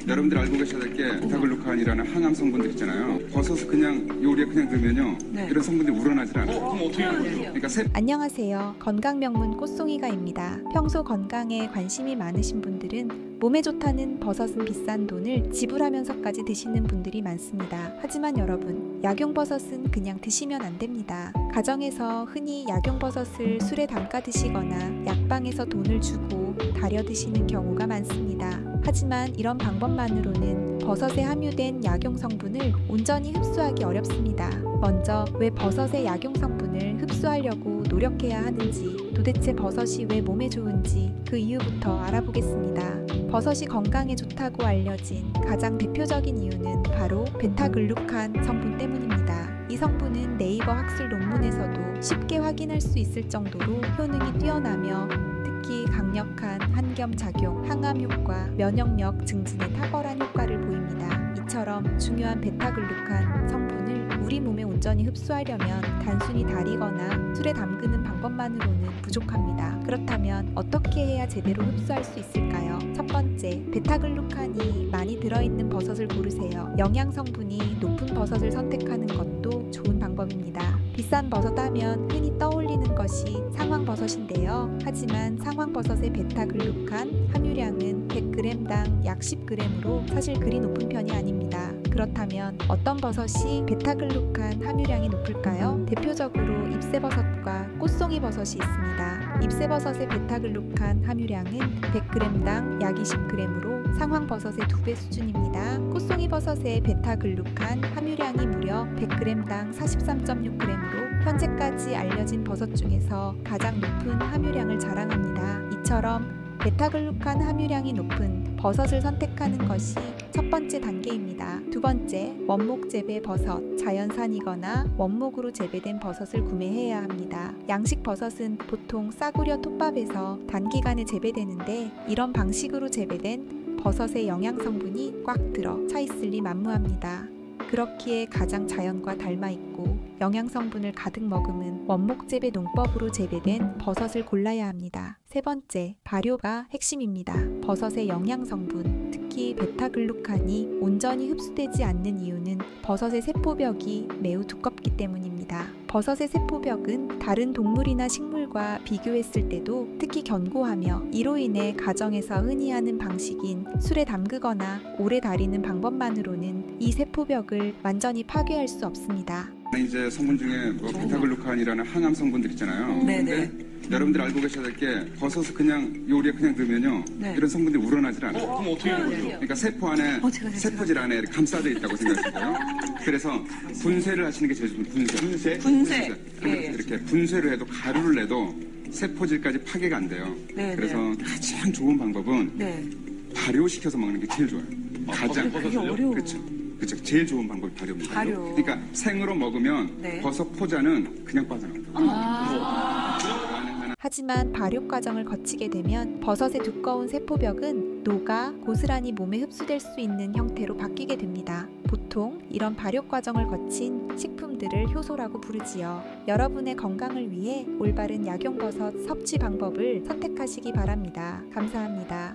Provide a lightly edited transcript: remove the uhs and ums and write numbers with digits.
여러분들 알고 계셔야 될 게 베타글루칸이라는 항암 성분들 있잖아요. 버섯을 그냥 요리에 그냥 넣으면요. 이런 성분들이 우러나질 않아요. 그럼 어떻게 하는 거죠? 그러니까 안녕하세요. 건강명문 꽃송이가입니다. 평소 건강에 관심이 많으신 분들은 몸에 좋다는 버섯은 비싼 돈을 지불하면서까지 드시는 분들이 많습니다. 하지만 여러분, 약용버섯은 그냥 드시면 안 됩니다. 가정에서 흔히 약용버섯을 술에 담가 드시거나 약방에서 돈을 주고 달여 드시는 경우가 많습니다. 하지만 이런 방법만으로는 버섯에 함유된 약용 성분을 온전히 흡수하기 어렵습니다. 먼저 왜 버섯의 약용 성분을 흡수하려고 노력해야 하는지, 도대체 버섯이 왜 몸에 좋은지 그 이유부터 알아보겠습니다. 버섯이 건강에 좋다고 알려진 가장 대표적인 이유는 바로 베타글루칸 성분 때문입니다. 이 성분은 네이버 학술 논문에서도 쉽게 확인할 수 있을 정도로 효능이 뛰어나며 특히 강력한 항염작용, 항암 효과, 면역력 증진에 탁월한 효과를 보입니다. 이처럼 중요한 베타글루칸 성분을 우리 몸에 온전히 흡수하려면 단순히 달이거나 술에 담그는 방법만으로는 부족합니다. 그렇다면 어떻게 해야 제대로 흡수할 수 있을까요? 첫 번째, 베타글루칸이 많이 들어있는 버섯을 고르세요. 영양 성분이 높은 버섯을 선택하는 것도 좋은 방법입니다. 비싼 버섯 하면 흔히 떠올리는 것이 상황버섯인데요. 하지만 상황버섯의 베타글루칸 함유량은 100g당 약 10g으로 사실 그리 높은 편이 아닙니다. 그렇다면 어떤 버섯이 베타글루칸 함유량이 높을까요? 대표적으로 잎새버섯과 꽃송이버섯이 있습니다. 잎새버섯의 베타글루칸 함유량은 100g당 약 20g으로 상황버섯의 2배 수준입니다. 꽃송이버섯의 베타글루칸 함유량이 무려 100g당 43.6g으로 현재까지 알려진 버섯 중에서 가장 높은 함유량을 자랑합니다. 이처럼 베타글루칸 함유량이 높은 버섯을 선택하는 것이 첫 번째 단계입니다. 두 번째, 원목 재배 버섯, 자연산이거나 원목으로 재배된 버섯을 구매해야 합니다. 양식 버섯은 보통 싸구려 톱밥에서 단기간에 재배되는데 이런 방식으로 재배된 버섯의 영양 성분이 꽉 들어 차 있을리 만무합니다. 그렇기에 가장 자연과 닮아있고 영양 성분을 가득 머금은 원목 재배 농법으로 재배된 버섯을 골라야 합니다. 세 번째, 발효가 핵심입니다. 버섯의 영양 성분, 특히 베타글루칸이 온전히 흡수되지 않는 이유는 버섯의 세포벽이 매우 두껍기 때문입니다. 버섯의 세포벽은 다른 동물이나 식물과 비교했을 때도 특히 견고하며 이로 인해 가정에서 흔히 하는 방식인 술에 담그거나 오래 달이는 방법만으로는 이 세포벽을 완전히 파괴할 수 없습니다. 이제 성분 중에 베타글루칸이라는 항암 성분들 있잖아요. 네네. 여러분들 알고 계셔야 될 게 버섯을 그냥 요리에 그냥 넣으면요. 이런 성분들이 우러나질 않아요. 그럼 어떻게 하는 거죠? 그러니까 세포 안에 세포질 안에 이렇게 감싸져 있다고 생각하시고요. 그래서 분쇄를 하시는 게 제일 좋습니다. 분쇄. 이렇게 분쇄를 해도 가루를 내도 세포질까지 파괴가 안 돼요. 그래서 가장 좋은 방법은 발효시켜서 먹는 게 제일 좋아요. 가장 그게 어려워. 그렇죠. 제일 좋은 방법이 발효입니다. 그러니까 생으로 먹으면 버섯 포자는 그냥 빠져나옵니다. 하지만 발효 과정을 거치게 되면 버섯의 두꺼운 세포벽은 녹아 고스란히 몸에 흡수될 수 있는 형태로 바뀌게 됩니다. 보통 이런 발효 과정을 거친 식품들을 효소라고 부르지요. 여러분의 건강을 위해 올바른 약용버섯 섭취 방법을 선택하시기 바랍니다. 감사합니다.